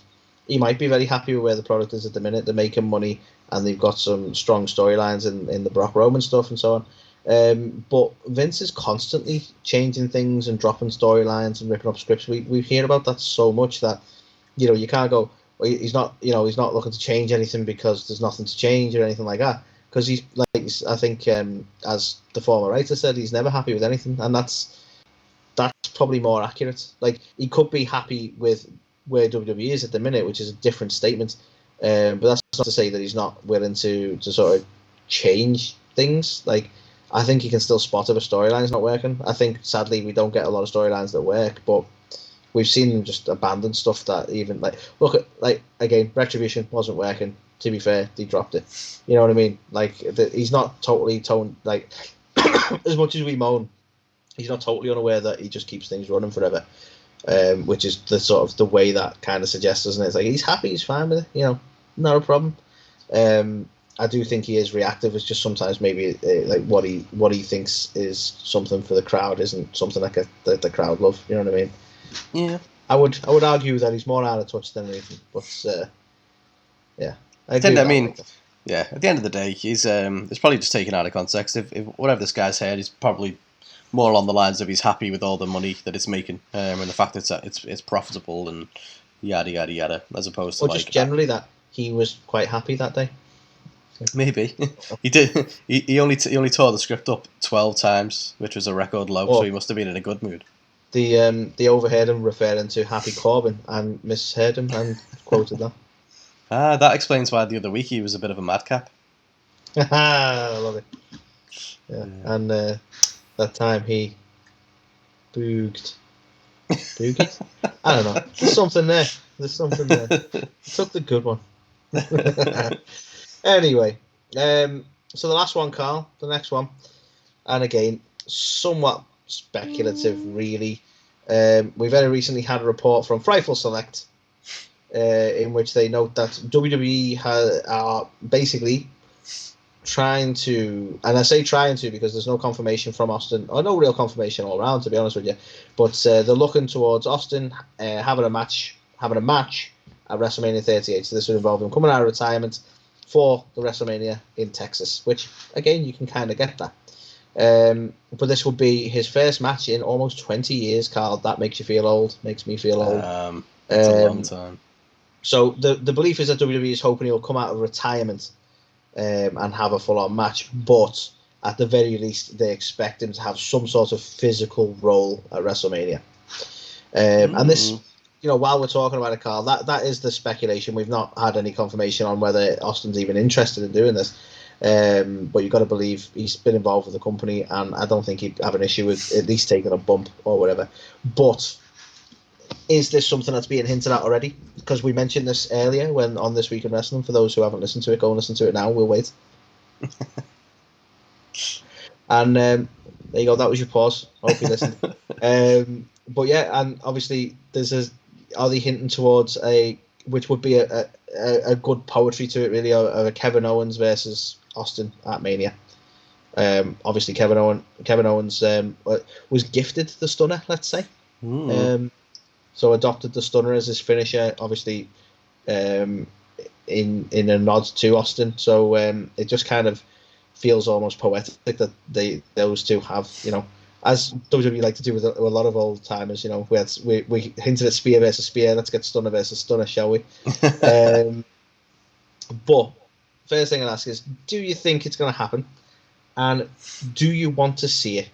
he might be very happy with where the product is at the minute. They're making money and they've got some strong storylines in the Brock Roman stuff and so on. But Vince is constantly changing things and dropping storylines and ripping up scripts. We hear about that so much that, you know, you can't go, well, he's not looking to change anything because there's nothing to change or anything like that. Because he's, like, I think, as the former writer said, he's never happy with anything, and that's probably more accurate. Like, he could be happy with where WWE is at the minute, which is a different statement. But that's not to say that he's not willing to sort of change things. Like, I think he can still spot if a storyline's not working. I think, sadly, we don't get a lot of storylines that work, but we've seen them just abandon stuff that even, like, look at, like, again, Retribution wasn't working. To be fair, they dropped it. You know what I mean? Like, he's not totally like, as much as we moan, he's not totally unaware that he just keeps things running forever. Which is the sort of the way that kind of suggests, doesn't it? It's like, he's happy, he's fine with it, you know, not a problem. I do think he is reactive. It's just sometimes maybe like what he thinks is something for the crowd isn't something like that the crowd love. You know what I mean? Yeah. I would argue that he's more out of touch than anything. But yeah, yeah. At the end of the day, he's it's probably just taken out of context. If whatever this guy's said, he's probably more along the lines of he's happy with all the money that it's making, and the fact that it's profitable and yada yada yada, as opposed to, or just generally that he was quite happy that day. Maybe he did. He only tore the script up 12 times, which was a record low. So he must have been in a good mood. They overheard him referring to Happy Corbin and misheard him and quoted that. That explains why the other week he was a bit of a madcap. I love it. Yeah. And that time he booged. Booged? I don't know. There's something there. Took the good one. Anyway, so the last one, Carl, the next one, and again, somewhat speculative, really. We very recently had a report from Frightful Select, in which they note that WWE are basically trying to, and I say trying to because there's no confirmation from Austin, or no real confirmation all around, to be honest with you, but they're looking towards Austin having a match at WrestleMania 38. So this would involve him coming out of retirement for the WrestleMania in Texas, which, again, you can kind of get that. But this will be his first match in almost 20 years, Carl. That makes you feel old. Makes me feel old. It's a long time. So the belief is that WWE is hoping he'll come out of retirement and have a full-on match. But at the very least, they expect him to have some sort of physical role at WrestleMania. And this, while we're talking about it, Carl, that is the speculation. We've not had any confirmation on whether Austin's even interested in doing this. But you've got to believe he's been involved with the company, and I don't think he'd have an issue with at least taking a bump or whatever. But is this something that's being hinted at already? Because we mentioned this earlier when on This Week in Wrestling. For those who haven't listened to it, go and listen to it now. We'll wait. And there you go. That was your pause. I hope you listened. But yeah, and obviously are they hinting towards which would be a good poetry to it, really, of a Kevin Owens versus Austin at Mania. Obviously, Kevin Owens was gifted the stunner, let's say. So adopted the stunner as his finisher, obviously, in a nod to Austin. So it just kind of feels almost poetic that those two have, as WWE like to do with a lot of old timers, we hinted at spear versus spear. Let's get stunner versus stunner, shall we? But first thing I'll ask is, do you think it's going to happen? And do you want to see it?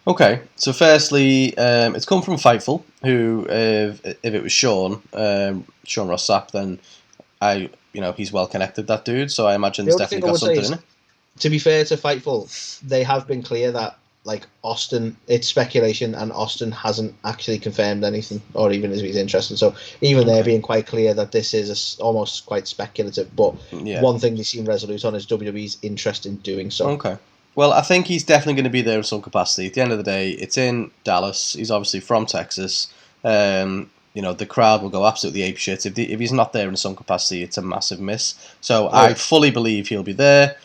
Okay, so firstly, it's come from Fightful, who, if it was Sean Ross Sapp, then he's well connected, that dude. So I imagine there's definitely got something in it. To be fair to Fightful, they have been clear that Austin, it's speculation, and Austin hasn't actually confirmed anything, or even if he's interested. So even they're being quite clear that this is almost quite speculative. But one thing they seem resolute on is WWE's interest in doing so. Okay. Well, I think he's definitely going to be there in some capacity. At the end of the day, it's in Dallas. He's obviously from Texas. The crowd will go absolutely apeshit. If he's not there in some capacity, it's a massive miss. So I fully believe he'll be there.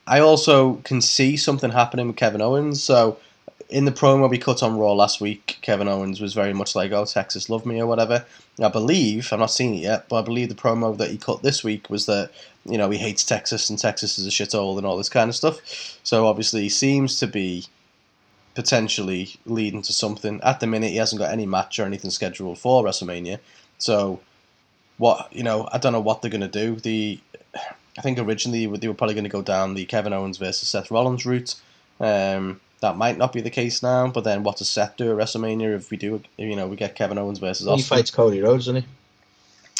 I also can see something happening with Kevin Owens. So in the promo we cut on Raw last week, Kevin Owens was very much like, "Oh, Texas love me," or whatever. I believe, I've not seen it yet, but I believe the promo that he cut this week was that, he hates Texas and Texas is a shithole and all this kind of stuff. So obviously he seems to be potentially leading to something. At the minute, he hasn't got any match or anything scheduled for WrestleMania. So I don't know what they're going to do. I think originally they were probably going to go down the Kevin Owens versus Seth Rollins route. That might not be the case now, but then what does Seth do at WrestleMania if we do, we get Kevin Owens versus Austin? He fights Cody Rhodes, doesn't he?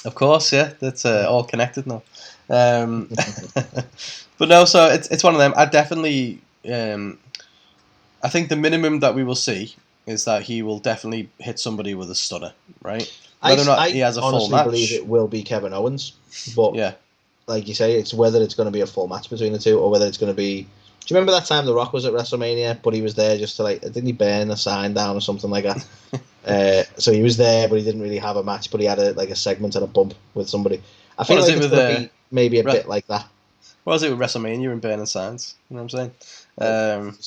Of course, yeah. That's all connected now. But no, so it's one of them. I definitely, I think the minimum that we will see is that he will definitely hit somebody with a stunner, right? Whether or not he has a full match. I honestly believe it will be Kevin Owens, but like you say, it's whether it's going to be a full match between the two or whether it's going to be. Do you remember that time The Rock was at WrestleMania, but he was there just to didn't he burn a sign down or something like that? So he was there, but he didn't really have a match, but he had a segment and a bump with somebody. I feel like it's going to be maybe a bit like that. What was it with WrestleMania and burning signs? You know what I'm saying?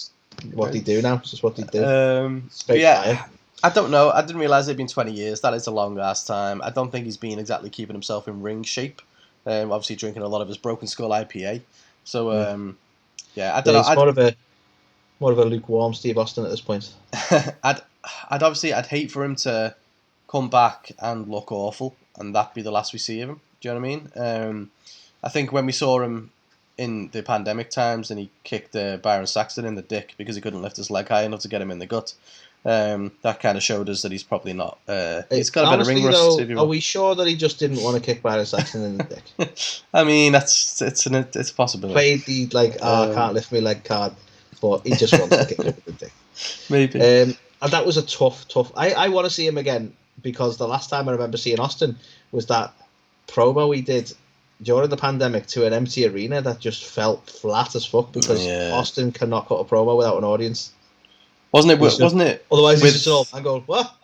What they do now. It's just what they do. I don't know. I didn't realise it'd been 20 years. That is a long ass time. I don't think he's been exactly keeping himself in ring shape. Obviously drinking a lot of his Broken Skull IPA. So I don't know. It's more of a lukewarm Steve Austin at this point. I'd hate for him to come back and look awful, and that be the last we see of him. Do you know what I mean? I think when we saw him in the pandemic times, and he kicked Byron Saxton in the dick because he couldn't lift his leg high enough to get him in the gut. That kind of showed us that he's probably not. He's got a bit of ring rust. Are we sure that he just didn't want to kick Byron Saxton in the dick? I mean, it's a possibility. Played the I can't lift my leg card, but he just wants to kick him in the dick. Maybe. And that was a tough. I want to see him again because the last time I remember seeing Austin was that promo he did during the pandemic to an empty arena that just felt flat as fuck because Austin cannot cut a promo without an audience. Wasn't it? Otherwise, he's just all and go what?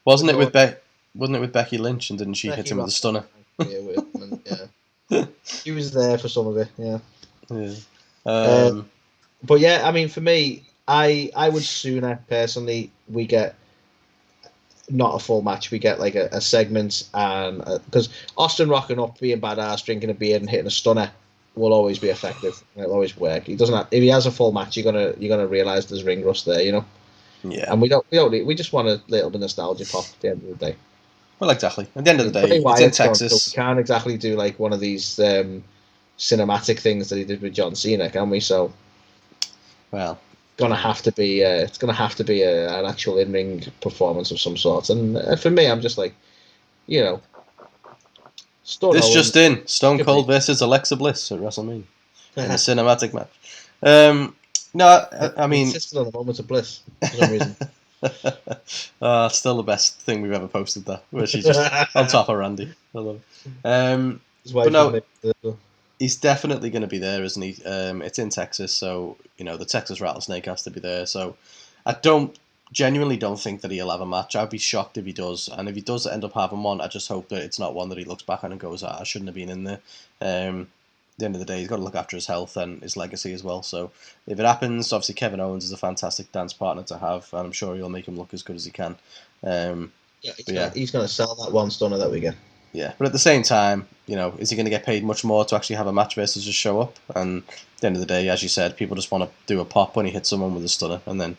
Wasn't it with Becky Lynch, and didn't she hit him with a stunner? Yeah. He was there for some of it. Yeah. But yeah, I mean, for me, I would sooner personally we get not a full match. We get like a segment, and because Austin rocking up, being badass, drinking a beer, and hitting a stunner will always be effective. It'll always work. He doesn't have, if he has a full match, you're gonna realize there's ring rust there, you know. Yeah. And we just want a little bit of nostalgia pop at the end of the day. Well, exactly. At the end of the day, Bray it's in Wyatt's gone, Texas. so we can't exactly do like one of these cinematic things that he did with John Cena, can we? So, Well, it's gonna have to be an actual in-ring performance of some sort. And for me, I'm just like, you know, this just in: Stone Cold versus Alexa Bliss at WrestleMania in a cinematic match. No, I mean, insisted on a moment of bliss for some reason. Still the best thing we've ever posted. That where she's just on top of Randy. I love it. But no, he's definitely going to be there, isn't he? It's in Texas, so you know the Texas Rattlesnake has to be there. So I genuinely don't think that he'll have a match. I'd be shocked if he does, and if he does end up having one, I just hope that it's not one that he looks back on and goes, "I shouldn't have been in there." At the end of the day, he's got to look after his health and his legacy as well. So if it happens, obviously Kevin Owens is a fantastic dance partner to have, and I'm sure he'll make him look as good as he can. He's going to sell that one stunner that we get. Yeah, but at the same time, you know, is he going to get paid much more to actually have a match versus just show up? And at the end of the day, as you said, people just want to do a pop when he hits someone with a stunner, and then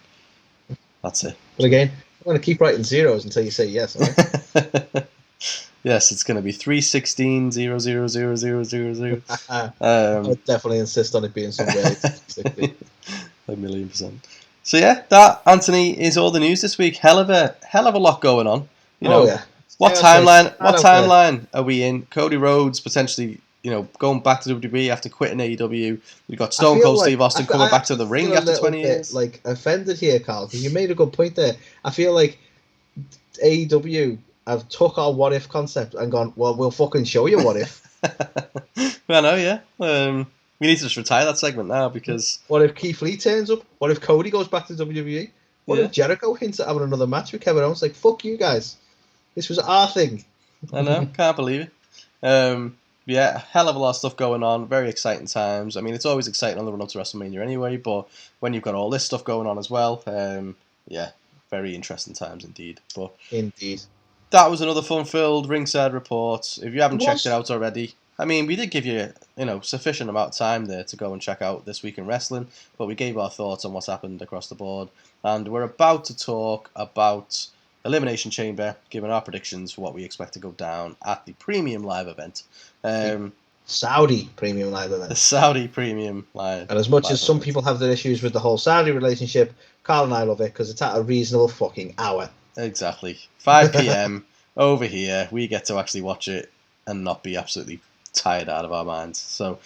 that's it. But again, I'm going to keep writing zeros until you say yes. Right? Yes, it's going to be 316 0 0 0 0 0 0. I would definitely insist on it being somewhere 360. 1,000,000%. So yeah, that, Anthony, is all the news this week. Hell of a lot going on. You know, yeah. What timeline are we in? Cody Rhodes potentially, you know, going back to WWE after quitting AEW. We've got Stone Cold Steve Austin coming back to the ring after 20 years. Like offended here, Carl, because you made a good point there. I feel like AEW have took our what if concept and gone, well, we'll fucking show you what if. I know, yeah. We need to just retire that segment now because... What if Keith Lee turns up? What if Cody goes back to WWE? What if Jericho hints at having another match with Kevin Owens? Like, fuck you guys. This was our thing. I know, can't believe it. Yeah, a hell of a lot of stuff going on. Very exciting times. I mean, it's always exciting on the run up to WrestleMania anyway, but when you've got all this stuff going on as well, yeah, very interesting times indeed. But indeed. That was another fun-filled Ringside Report. If you haven't checked it out already, I mean, we did give you, sufficient amount of time there to go and check out This Week in Wrestling, but we gave our thoughts on what's happened across the board, and we're about to talk about Elimination Chamber, giving our predictions for what we expect to go down at the Premium Live event. Saudi Premium Live event. The Saudi Premium Live. And as much as some people have their issues with the whole Saudi relationship, Carl and I love it because it's at a reasonable fucking hour. Exactly. 5 p.m. over here, we get to actually watch it and not be absolutely tired out of our minds. So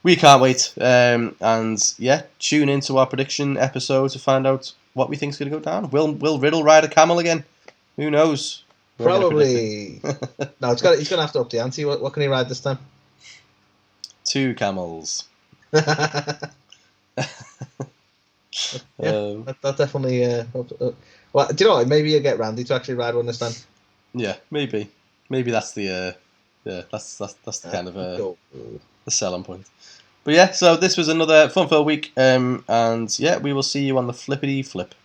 we can't wait. And yeah, tune into our prediction episode to find out what we think is going to go down. Will Riddle ride a camel again? Who knows? Probably. No, he's going to have to up the ante. What can he ride this time? 2 camels. That definitely. Well, do you know what? Maybe you'll get Randy to actually ride one this time. Yeah, maybe. Maybe that's the that's the kind of the selling point. But yeah, so this was another fun-filled week, and yeah, we will see you on the flippity flip.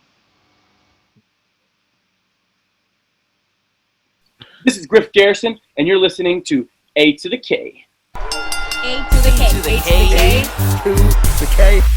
This is Griff Garrison, and you're listening to A2theK. A2theK. A2theK.